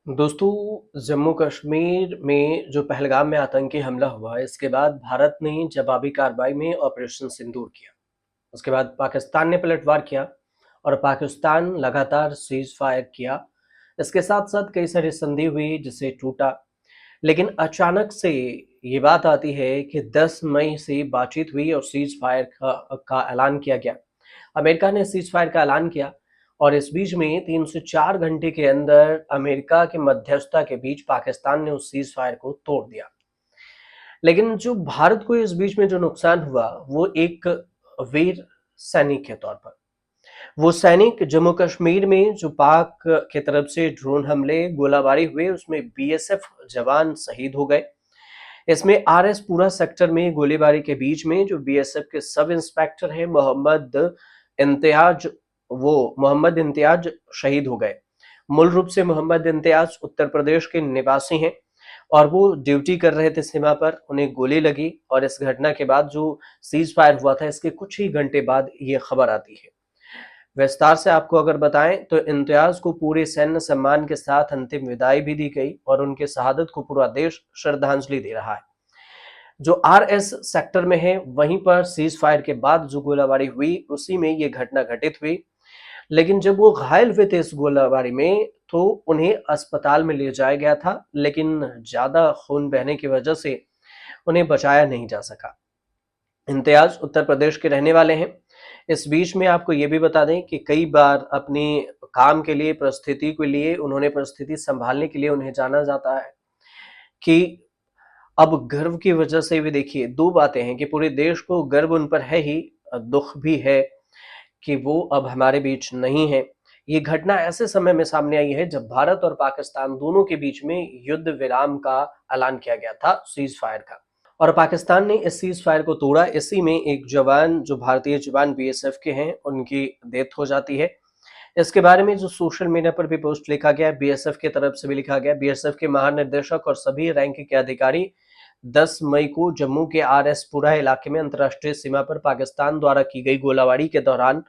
दोस्तों, जम्मू कश्मीर में जो पहलगाम में आतंकी हमला हुआ, इसके बाद भारत ने जवाबी कार्रवाई में ऑपरेशन सिंदूर किया। उसके बाद पाकिस्तान ने पलटवार किया और पाकिस्तान लगातार सीज फायर किया। इसके साथ-साथ कई सारी संधि हुई जिसे टूटा। लेकिन अचानक से ये बात आती है कि 10 मई से बातचीत हुई और सीज फायर का ऐलान किया गया। अमेरिका ने सीज फायर का ऐलान किया और इस बीच में 3 से 4 घंटे के अंदर अमेरिका की मध्यस्थता के बीच पाकिस्तान ने उस सीज फायर को तोड़ दिया। लेकिन जो भारत को इस बीच में जो नुकसान हुआ वो एक वीर सैनिक के तौर पर। वो सैनिक जम्मू कश्मीर में जो पाक की तरफ से ड्रोन हमले, गोलाबारी हुए उसमें बीएसएफ जवान शहीद हो गए। इसमें आरएस पूरा सेक्टर में गोलीबारी के बीच में जो बीएसएफ के सब इंस्पेक्टर हैं मोहम्मद इम्तियाज शहीद हो गए। मूल रूप से मोहम्मद इम्तियाज उत्तर प्रदेश के निवासी हैं और वो ड्यूटी कर रहे थे सीमा पर, उन्हें गोली लगी और इस घटना के बाद जो सीज फायर हुआ था इसके कुछ ही घंटे बाद ये खबर आती है। विस्तार से आपको अगर बताएं तो इम्तियाज को पूरे सैन्य सम्मान के साथ अंतिम विदाई भी दी गई और उनके शहादत को पूरा देश श्रद्धांजलि दे रहा है। जो आरएस सेक्टर में है वहीं पर सीज फायर के बाद जो गोलाबारी हुई उसी में ये घटना घटित हुई। लेकिन जब वो घायल हुए थे इस गोलाबारी में तो उन्हें अस्पताल में ले जाया गया था, लेकिन ज्यादा खून बहने की वजह से उन्हें बचाया नहीं जा सका। इम्तियाज उत्तर प्रदेश के रहने वाले हैं। इस बीच में आपको ये भी बता दें कि कई बार अपने काम के लिए, परिस्थिति के लिए, उन्होंने परिस्थिति संभालने के लिए उन्हें जाना जाता है कि अब गर्व की वजह से भी देखिए 2 बातें हैं कि पूरे देश को गर्व उन पर है ही, दुख भी है कि वो अब हमारे बीच नहीं है। ये घटना ऐसे समय में सामने आई है जब भारत और पाकिस्तान दोनों के बीच में युद्ध विराम का ऐलान किया गया था, सीज फायर का। और पाकिस्तान ने इस सीज फायर को तोड़ा। इसी में एक जवान, जो भारतीय जवान बीएसएफ के हैं, उनकी डेथ हो जाती है। इसके बारे में जो सोशल मीडिया पर भी पोस्ट लिखा गया, बीएसएफ की तरफ से भी लिखा गया। बीएसएफ के महानिदेशक और सभी रैंक के अधिकारी 10 मई को जम्मू के आरएसपुरा इलाके में अंतर्राष्ट्रीय सीमा पर पाकिस्तान द्वारा की गई गोलाबारी के दौरान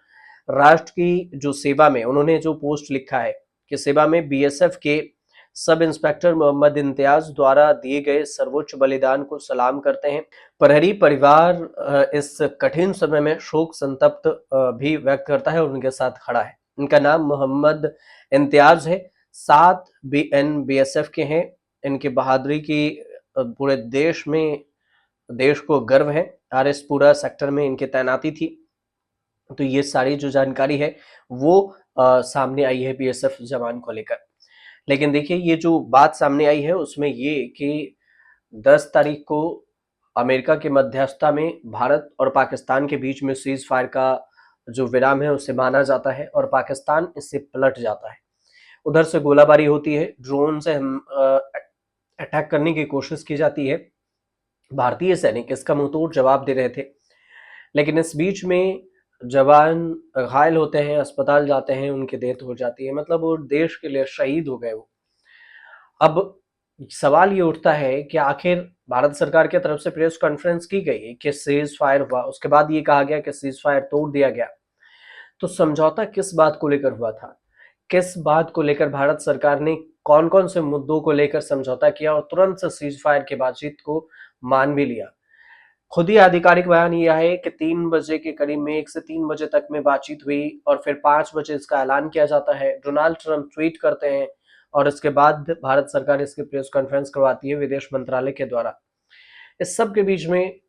राष्ट्र की जो सेवा में, उन्होंने जो पोस्ट लिखा है कि सेवा में बीएसएफ के सब इंस्पेक्टर मोहम्मद इम्तियाज द्वारा दिए गए सर्वोच्च बलिदान को सलाम करते हैं। प्रहरी परिवार इस कठिन समय में शोक संतप्त भी व्यक्त करता है और उनके साथ खड़ा है। इनका नाम मोहम्मद इम्तियाज है, 7 बीएन बीएसएफ के हैं। इनकी बहादुरी की पूरे देश को गर्व है। आरएस पूरा सेक्टर में इनकी तैनाती थी। तो ये सारी जो जानकारी है वो सामने आई है बीएसएफ जवान को लेकर। लेकिन देखिए ये जो बात सामने आई है उसमें ये कि 10 तारीख को अमेरिका की मध्यस्थता में भारत और पाकिस्तान के बीच में सीज फायर का जो विराम है उसे माना जाता है और पाकिस्तान इससे पलट जाता है। उधर से गोलाबारी होती है, ड्रोन से हम अटैक करने की कोशिश की जाती है। भारतीय सैनिक इसका मुंहतोड़ जवाब दे रहे थे, लेकिन इस बीच में जवान घायल होते हैं, अस्पताल जाते हैं, उनकी डेथ हो जाती है। मतलब वो देश के लिए शहीद हो गए वो। अब सवाल ये उठता है कि आखिर भारत सरकार की तरफ से प्रेस कॉन्फ्रेंस की गई कि सीज फायर हुआ, उसके बाद ये कहा गया कि सीज फायर तोड़ दिया गया। तो समझौता किस बात को लेकर हुआ था? किस बात को लेकर भारत सरकार ने कौन-कौन से मुद्दों को लेकर समझौता किया और तुरंत से सीज फायर की बातचीत को मान भी लिया? खुद ही आधिकारिक बयान यह है कि 3 बजे के करीब में 1 से 3 बजे तक में बातचीत हुई और फिर 5 बजे इसका ऐलान किया जाता है। डोनाल्ड ट्रंप ट्वीट करते हैं और इसके बाद भारत सरकार इसकी प्रेस कॉन्फ्रेंस करवाती है विदेश मंत्रालय के द्वारा। इस सब के बीच में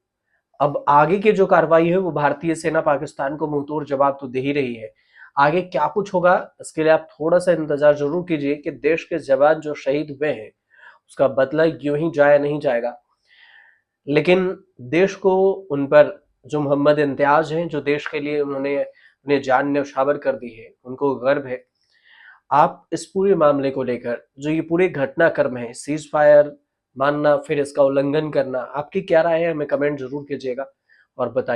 अब आगे की जो कार्रवाई है वो भारतीय सेना पाकिस्तान को मुंहतोड़ जवाब तो दे ही रही है। आगे क्या कुछ होगा इसके लिए आप थोड़ा सा इंतजार जरूर कीजिए कि देश के जवान जो शहीद हुए हैं उसका बदला यूं ही जाया नहीं जाएगा। लेकिन देश को उन पर, जो मोहम्मद इम्तियाज हैं, जो देश के लिए उन्होंने अपनी जान न्यौछावर कर दी है, उनको गर्व है। आप इस पूरे मामले को लेकर जो ये पूरे घटनाक्रम है, सीज फायर मानना फिर इसका उल्लंघन करना, आपकी क्या राय है हमें कमेंट जरूर कीजिएगा और बताइए।